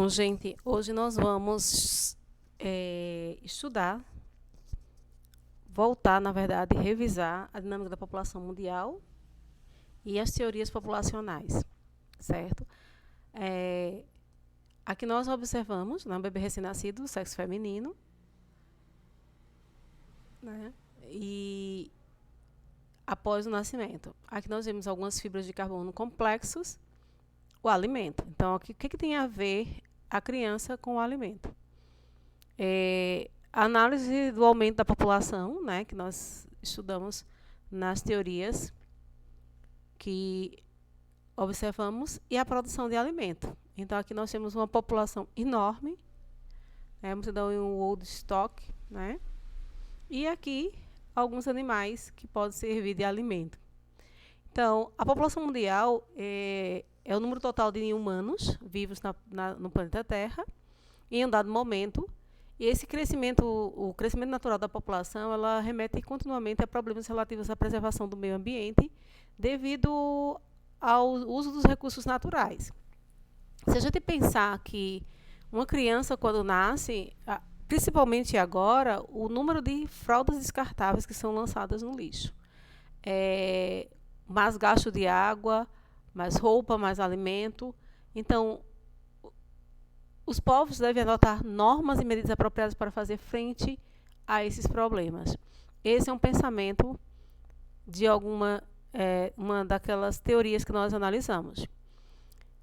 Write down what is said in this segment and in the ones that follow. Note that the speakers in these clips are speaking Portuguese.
Bom, gente, hoje nós vamos voltar, na verdade, revisar a dinâmica da população mundial e as teorias populacionais, certo? É, Aqui nós observamos, um bebê recém-nascido, sexo feminino, né? E após o nascimento. Aqui nós vemos algumas fibras de carbono complexos, o alimento. Então, o que tem a ver a criança com o alimento? A análise do aumento da população, né, que nós estudamos nas teorias que observamos, e a produção de alimento. Então, aqui nós temos uma população enorme, né, vamos dar um old stock, né, e aqui alguns animais que podem servir de alimento. Então, a população mundial é o número total de humanos vivos no planeta Terra em um dado momento. E esse crescimento, o crescimento natural da população, ela remete continuamente a problemas relativos à preservação do meio ambiente devido ao uso dos recursos naturais. Se a gente pensar que uma criança, quando nasce, principalmente agora, o número de fraldas descartáveis que são lançadas no lixo. Mais gasto de água, mais roupa, mais alimento. Então, os povos devem adotar normas e medidas apropriadas para fazer frente a esses problemas. Esse é um pensamento de uma daquelas teorias que nós analisamos.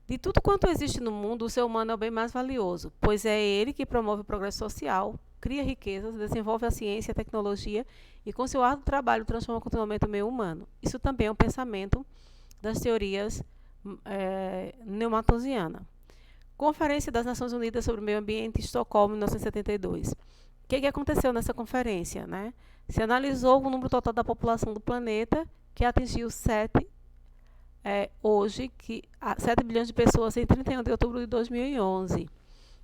De tudo quanto existe no mundo, o ser humano é o bem mais valioso, pois é ele que promove o progresso social, cria riquezas, desenvolve a ciência e a tecnologia e, com seu árduo trabalho, transforma continuamente o meio humano. Isso também é um pensamento das teorias neomalthusianas. Conferência das Nações Unidas sobre o Meio Ambiente, Estocolmo, 1972. O que aconteceu nessa conferência, né? Se analisou o número total da população do planeta, que atingiu 7 bilhões de pessoas em 31 de outubro de 2011.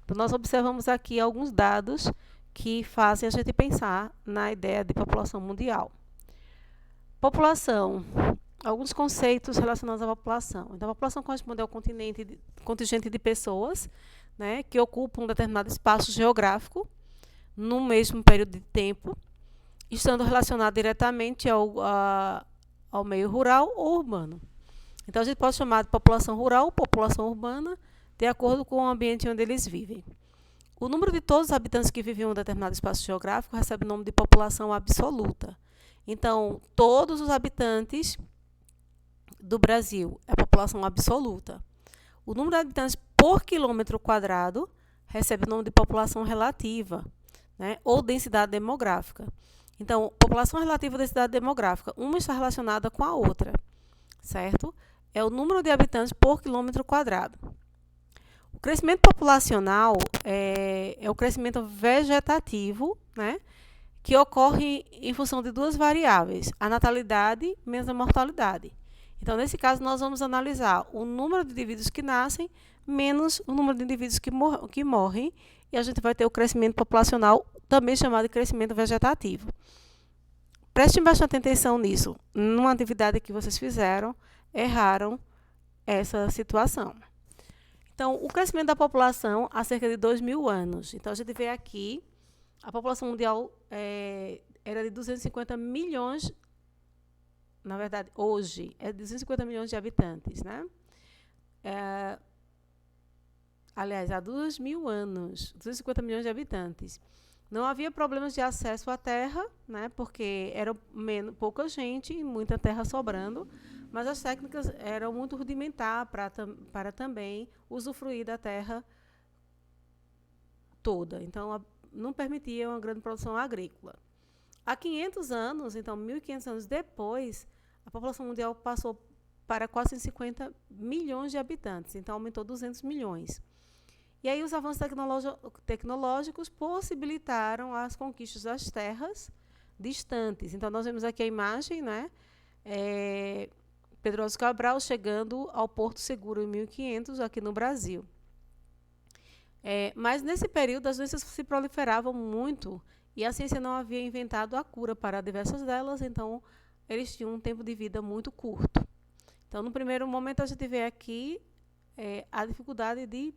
Então, nós observamos aqui alguns dados que fazem a gente pensar na ideia de população mundial. População. Alguns conceitos relacionados à população. Então, a população corresponde ao contingente de pessoas, né, que ocupam um determinado espaço geográfico no mesmo período de tempo, estando relacionado diretamente ao meio rural ou urbano. Então, a gente pode chamar de população rural ou população urbana, de acordo com o ambiente onde eles vivem. O número de todos os habitantes que vivem em um determinado espaço geográfico recebe o nome de população absoluta. Então, todos os habitantes do Brasil é população absoluta. O número de habitantes por quilômetro quadrado recebe o nome de população relativa, né, ou densidade demográfica. Então, população relativa e densidade demográfica, uma está relacionada com a outra, certo? É o número de habitantes por quilômetro quadrado. O crescimento populacional é o crescimento vegetativo, né, que ocorre em função de duas variáveis, a natalidade menos a mortalidade. Então, nesse caso, nós vamos analisar o número de indivíduos que nascem menos o número de indivíduos que morrem, e a gente vai ter o crescimento populacional, também chamado de crescimento vegetativo. Prestem bastante atenção nisso. Numa atividade que vocês fizeram, erraram essa situação. Então, o crescimento da população há cerca de 2.000 anos. Então, a gente vê aqui, a população mundial era de 250 milhões. Na verdade, hoje, é 250 milhões de habitantes, né? Aliás, há 2.000 anos, 250 milhões de habitantes. Não havia problemas de acesso à terra, né? Porque era pouca gente e muita terra sobrando, mas as técnicas eram muito rudimentares para também usufruir da terra toda. Então, não permitia uma grande produção agrícola. Há 500 anos, então 1.500 anos depois, a população mundial passou para 450 milhões de habitantes, então aumentou 200 milhões. E aí os avanços tecnológicos possibilitaram as conquistas das terras distantes. Então, nós vemos aqui a imagem, né? Pedro Álvares Cabral chegando ao Porto Seguro em 1500, aqui no Brasil. Mas, nesse período, as doenças se proliferavam muito e a ciência não havia inventado a cura para diversas delas, então eles tinham um tempo de vida muito curto. Então, no primeiro momento, a gente vê aqui a dificuldade de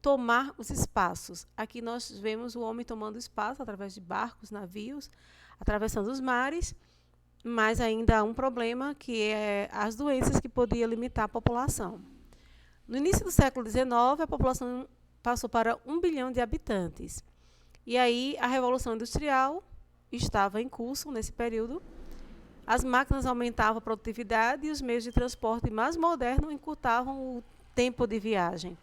tomar os espaços. Aqui nós vemos o homem tomando espaço através de barcos, navios, atravessando os mares, mas ainda há um problema, que é as doenças que podiam limitar a população. No início do século XIX, a população passou para 1 bilhão de habitantes. E aí a Revolução Industrial estava em curso nesse período. As máquinas aumentavam a produtividade e os meios de transporte mais modernos encurtavam o tempo de viagem.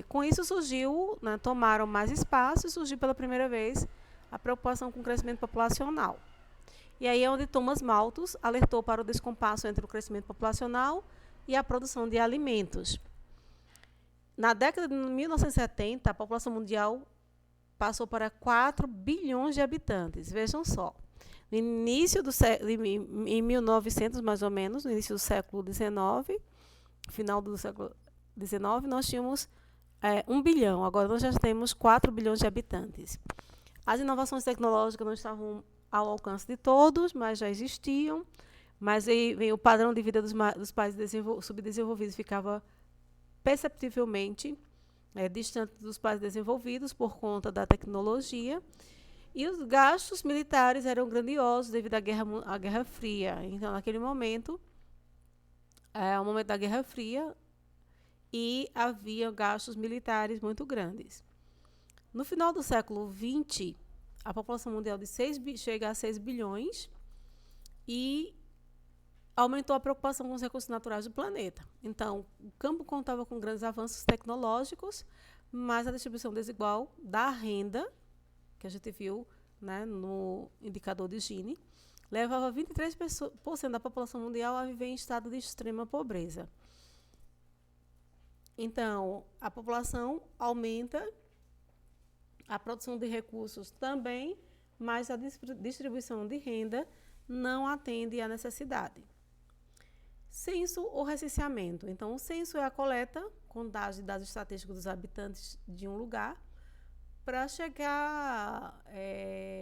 Com isso surgiu, né, tomaram mais espaço e surgiu pela primeira vez a preocupação com o crescimento populacional. E aí é onde Thomas Malthus alertou para o descompasso entre o crescimento populacional e a produção de alimentos. Na década de 1970, a população mundial passou para 4 bilhões de habitantes. Vejam só. No início do em 1900, mais ou menos, no início do século XIX, final do século XIX, nós tínhamos 1 bilhão. Agora nós já temos 4 bilhões de habitantes. As inovações tecnológicas não estavam ao alcance de todos, mas já existiam. Mas o padrão de vida dos países subdesenvolvidos ficava perceptivelmente distante dos países desenvolvidos por conta da tecnologia. E os gastos militares eram grandiosos devido à Guerra Fria. Então, naquele momento, o momento da Guerra Fria, e havia gastos militares muito grandes. No final do século XX, a população mundial chega a 6 bilhões e aumentou a preocupação com os recursos naturais do planeta. Então, o campo contava com grandes avanços tecnológicos, mas a distribuição desigual da renda, que a gente viu, né, no indicador de Gini, levava 23% da população mundial a viver em estado de extrema pobreza. Então, a população aumenta, a produção de recursos também, mas a distribuição de renda não atende à necessidade. Censo ou recenseamento. Então, o censo é a coleta com dados estatísticos dos habitantes de um lugar, para chegar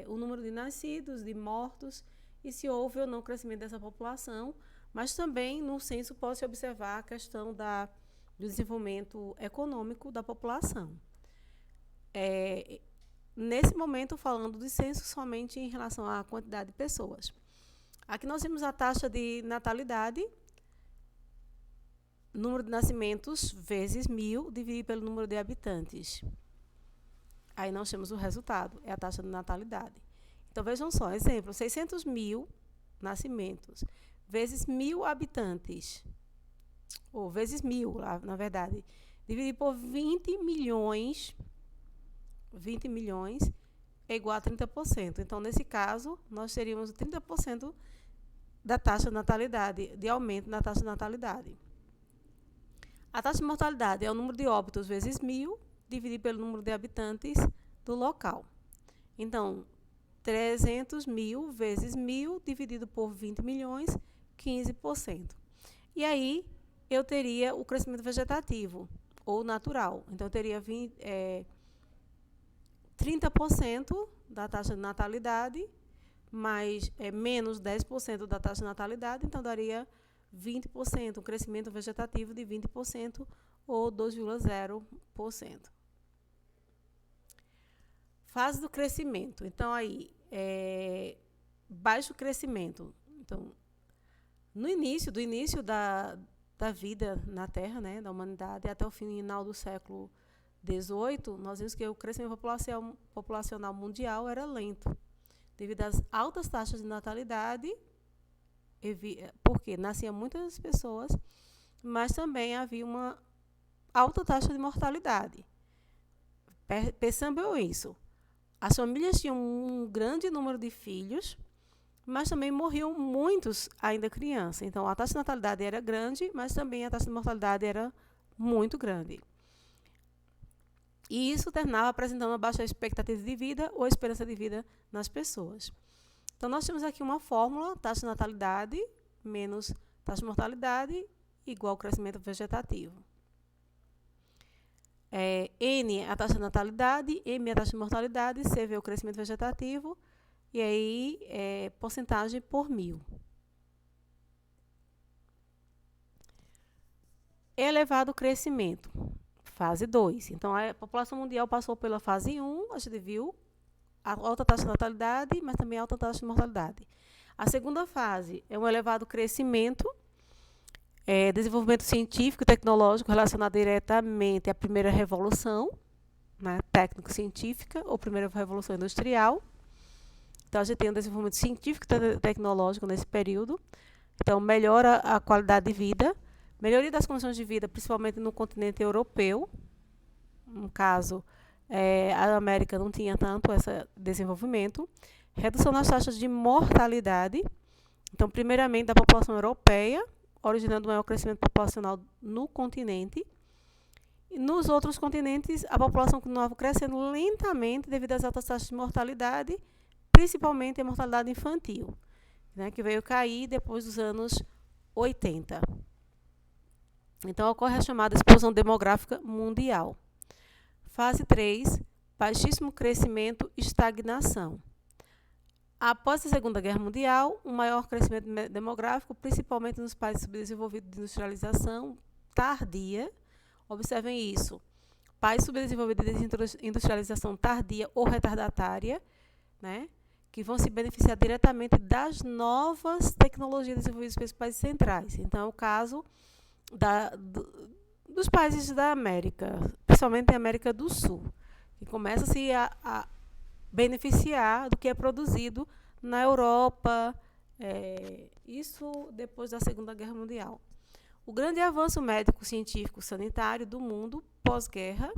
o número de nascidos, de mortos, e se houve ou não crescimento dessa população, mas também no censo pode-se observar a questão do desenvolvimento econômico da população. Nesse momento, falando de censo somente em relação à quantidade de pessoas. Aqui nós temos a taxa de natalidade, número de nascimentos vezes 1000, dividido pelo número de habitantes. Aí nós temos o resultado, é a taxa de natalidade. Então, vejam só, exemplo, 600 mil nascimentos, vezes 1000 habitantes, ou vezes 1000, na verdade, dividido por 20 milhões é igual a 30%. Então, nesse caso, nós teríamos 30% da taxa de natalidade, de aumento na taxa de natalidade. A taxa de mortalidade é o número de óbitos vezes 1000, dividido pelo número de habitantes do local. Então, 300 mil vezes 1000, dividido por 20 milhões, 15%. E aí, eu teria o crescimento vegetativo, ou natural. Então, eu teria 30% da taxa de natalidade, mais menos 10% da taxa de natalidade, então daria 20%, um crescimento vegetativo de 20%, ou 2,0%. Fase do crescimento. Então, aí, baixo crescimento. Então, do início da vida na Terra, né, da humanidade, até o final do século XVIII, nós vimos que o crescimento populacional mundial era lento, devido às altas taxas de natalidade, porque nasciam muitas pessoas, mas também havia uma alta taxa de mortalidade. Percebam isso. As famílias tinham um grande número de filhos, mas também morriam muitos ainda crianças. Então, a taxa de natalidade era grande, mas também a taxa de mortalidade era muito grande. E isso terminava apresentando uma baixa expectativa de vida ou esperança de vida nas pessoas. Então, nós temos aqui uma fórmula, taxa de natalidade menos taxa de mortalidade igual crescimento vegetativo. N é a taxa de natalidade, M é a taxa de mortalidade, C é o crescimento vegetativo, e aí porcentagem por 1000. Elevado crescimento. Fase 2. Então, a população mundial passou pela fase 1, a gente viu a alta taxa de natalidade, mas também a alta taxa de mortalidade. A segunda fase é um elevado crescimento, desenvolvimento científico e tecnológico relacionado diretamente à primeira revolução, né, técnico-científica, ou primeira revolução industrial. Então, a gente tem um desenvolvimento científico e tecnológico nesse período. Então, melhora a qualidade de vida, melhoria das condições de vida, principalmente no continente europeu. No caso, a América não tinha tanto esse desenvolvimento. Redução nas taxas de mortalidade. Então, primeiramente, da população europeia, originando um maior crescimento populacional no continente. E nos outros continentes, a população continuava crescendo lentamente devido às altas taxas de mortalidade, principalmente a mortalidade infantil, né, que veio cair depois dos anos 80. Então, ocorre a chamada explosão demográfica mundial. Fase 3, baixíssimo crescimento e estagnação. Após a Segunda Guerra Mundial, um maior crescimento demográfico, principalmente nos países subdesenvolvidos de industrialização tardia. Observem isso. Países subdesenvolvidos de industrialização tardia ou retardatária, né, que vão se beneficiar diretamente das novas tecnologias desenvolvidas pelos países centrais. Então, é o caso dos países da América, principalmente a América do Sul, que começa-se a beneficiar do que é produzido na Europa, isso depois da Segunda Guerra Mundial. O grande avanço médico, científico, sanitário do mundo pós-guerra,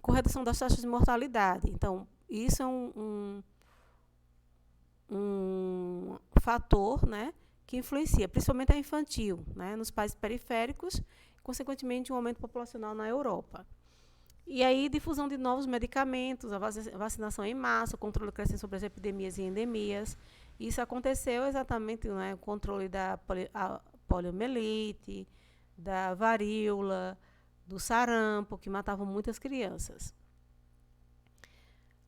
com redução das taxas de mortalidade. Então, isso é um fator, né, que influencia, principalmente a infantil, né, nos países periféricos, consequentemente, um aumento populacional na Europa. E aí, difusão de novos medicamentos, a vacinação em massa, o controle crescente sobre as epidemias e endemias. Isso aconteceu exatamente, né, o controle da poliomielite, da varíola, do sarampo, que matavam muitas crianças.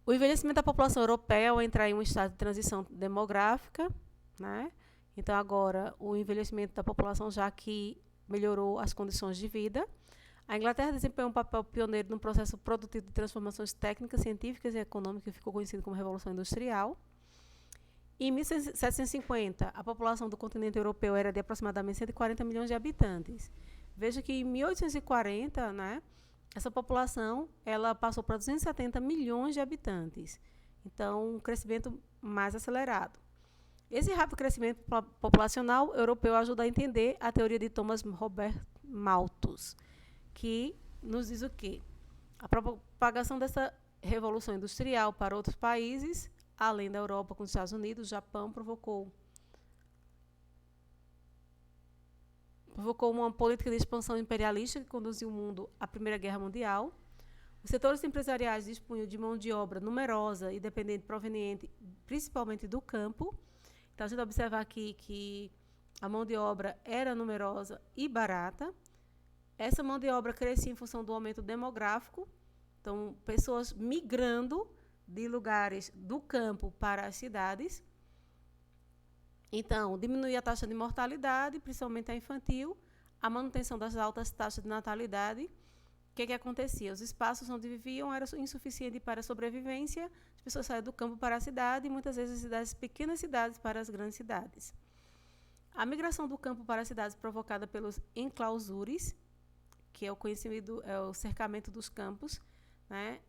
O envelhecimento da população europeia ao entrar em um estado de transição demográfica, né? Então, agora, o envelhecimento da população já que melhorou as condições de vida. A Inglaterra desempenhou um papel pioneiro no processo produtivo de transformações técnicas, científicas e econômicas, que ficou conhecido como Revolução Industrial. Em 1750, a população do continente europeu era de aproximadamente 140 milhões de habitantes. Veja que em 1840, né, essa população ela passou para 270 milhões de habitantes. Então, um crescimento mais acelerado. Esse rápido crescimento populacional europeu ajuda a entender a teoria de Thomas Robert Malthus, que nos diz o quê? A propagação dessa revolução industrial para outros países, além da Europa, com os Estados Unidos, o Japão, provocou uma política de expansão imperialista que conduziu o mundo à Primeira Guerra Mundial. Os setores empresariais dispunham de mão de obra numerosa e dependente, proveniente principalmente do campo. Então, a gente observa aqui que a mão de obra era numerosa e barata. Essa mão de obra crescia em função do aumento demográfico. Então, pessoas migrando de lugares do campo para as cidades. Então, diminuía a taxa de mortalidade, principalmente a infantil, a manutenção das altas taxas de natalidade. O que acontecia? Os espaços onde viviam eram insuficientes para a sobrevivência, as pessoas saíam do campo para a cidade, e muitas vezes das pequenas cidades para as grandes cidades. A migração do campo para as cidades provocada pelos enclausures, que é o cercamento dos campos, né,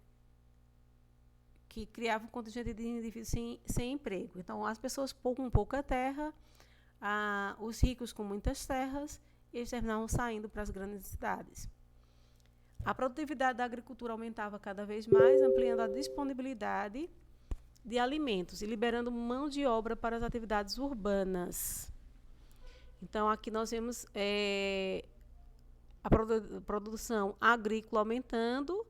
que criava um contingente de indivíduos sem emprego. Então, as pessoas com pouca terra, os ricos com muitas terras, eles terminavam saindo para as grandes cidades. A produtividade da agricultura aumentava cada vez mais, ampliando a disponibilidade de alimentos e liberando mão de obra para as atividades urbanas. Então, aqui nós vemos a produção agrícola aumentando,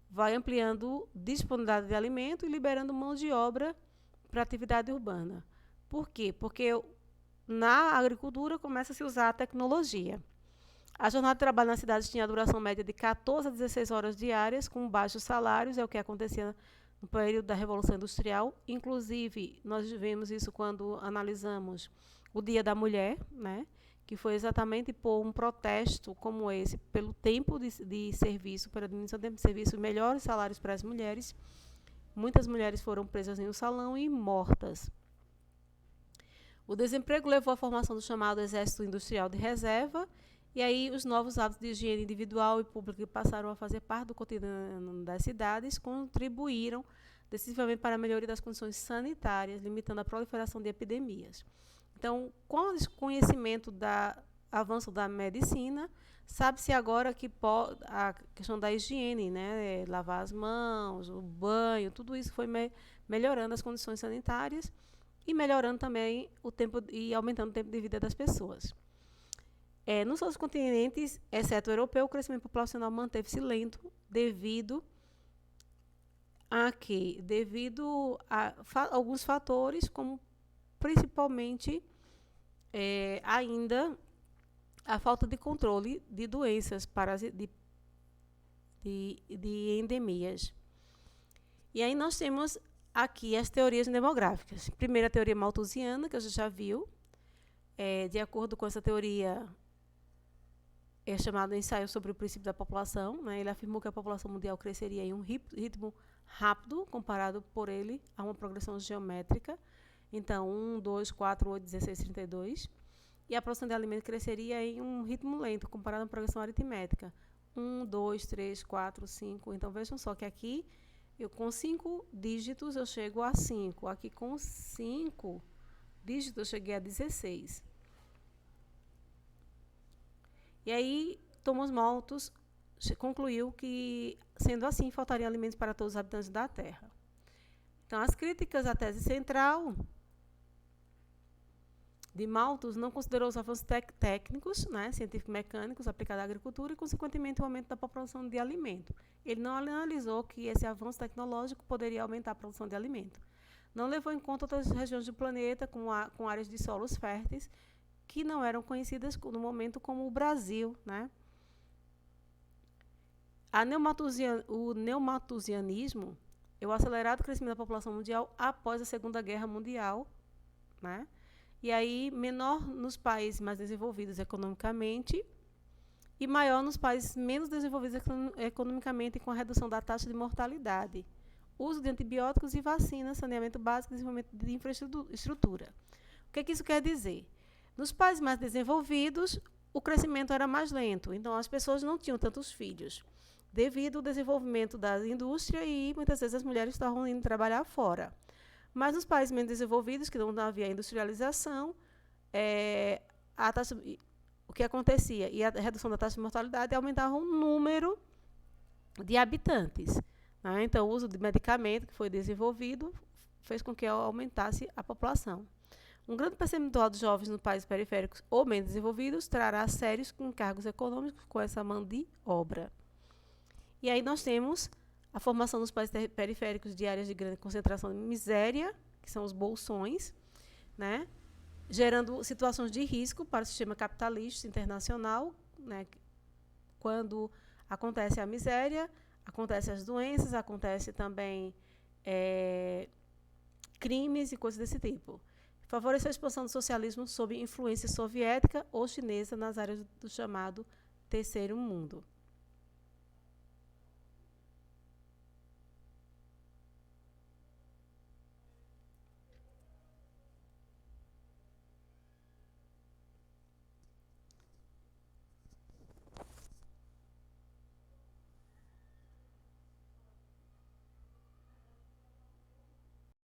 vai ampliando disponibilidade de alimento e liberando mão de obra para a atividade urbana. Por quê? Porque na agricultura começa a se usar a tecnologia. A jornada de trabalho nas cidades tinha a duração média de 14 a 16 horas diárias, com baixos salários, é o que acontecia no período da Revolução Industrial. Inclusive, nós vemos isso quando analisamos o Dia da Mulher, né, que foi exatamente por um protesto como esse, pelo tempo de serviço, pela diminuição do tempo de serviço, melhores salários para as mulheres. Muitas mulheres foram presas em um salão e mortas. O desemprego levou à formação do chamado Exército Industrial de Reserva, e aí os novos hábitos de higiene individual e pública que passaram a fazer parte do cotidiano das cidades contribuíram decisivamente para a melhoria das condições sanitárias, limitando a proliferação de epidemias. Então, com o desconhecimento do avanço da medicina, sabe-se agora que a questão da higiene, né, lavar as mãos, o banho, tudo isso foi melhorando as condições sanitárias e melhorando também o tempo e aumentando o tempo de vida das pessoas. Nos outros continentes, exceto o europeu, o crescimento populacional manteve-se lento devido a quê? Devido a alguns fatores, como principalmente ainda a falta de controle de doenças, de endemias. E aí nós temos aqui as teorias demográficas. Primeiro, a teoria malthusiana, que a gente já viu. De acordo com essa teoria, é chamado ensaio sobre o princípio da população, né? Ele afirmou que a população mundial cresceria em um ritmo rápido, comparado por ele a uma progressão geométrica. Então, 1, 2, 4, 8, 16, 32. E a produção de alimento cresceria em um ritmo lento, comparado a uma progressão aritmética. 1, 2, 3, 4, 5. Então, vejam só que aqui, com 5 dígitos, eu chego a 5. Aqui, com 5 dígitos, eu cheguei a 16. E aí, Thomas Malthus concluiu que, sendo assim, faltariam alimentos para todos os habitantes da Terra. Então, as críticas à tese central de Malthus não considerou os avanços técnicos, né, científico-mecânicos aplicados à agricultura e, consequentemente, o aumento da produção de alimento. Ele não analisou que esse avanço tecnológico poderia aumentar a produção de alimento. Não levou em conta outras regiões do planeta com áreas de solos férteis que não eram conhecidas no momento como o Brasil, né? O neomalthusianismo é o acelerado crescimento da população mundial após a Segunda Guerra Mundial, né? E aí menor nos países mais desenvolvidos economicamente e maior nos países menos desenvolvidos economicamente, com a redução da taxa de mortalidade, uso de antibióticos e vacinas, saneamento básico e desenvolvimento de infraestrutura. O que isso quer dizer? Nos países mais desenvolvidos, o crescimento era mais lento, então as pessoas não tinham tantos filhos, devido ao desenvolvimento da indústria e muitas vezes as mulheres estavam indo trabalhar fora. Mas nos países menos desenvolvidos, que não havia industrialização, o que acontecia? E a redução da taxa de mortalidade aumentava o número de habitantes. Né? Então, o uso de medicamento que foi desenvolvido fez com que aumentasse a população. Um grande percentual de jovens nos países periféricos ou menos desenvolvidos trará sérios encargos econômicos com essa mão de obra. E aí nós temos a formação nos países periféricos de áreas de grande concentração de miséria, que são os bolsões, né, gerando situações de risco para o sistema capitalista internacional, né, quando acontece a miséria, acontecem as doenças, acontece também crimes e coisas desse tipo. Favoreceu a expansão do socialismo sob influência soviética ou chinesa nas áreas do chamado Terceiro Mundo.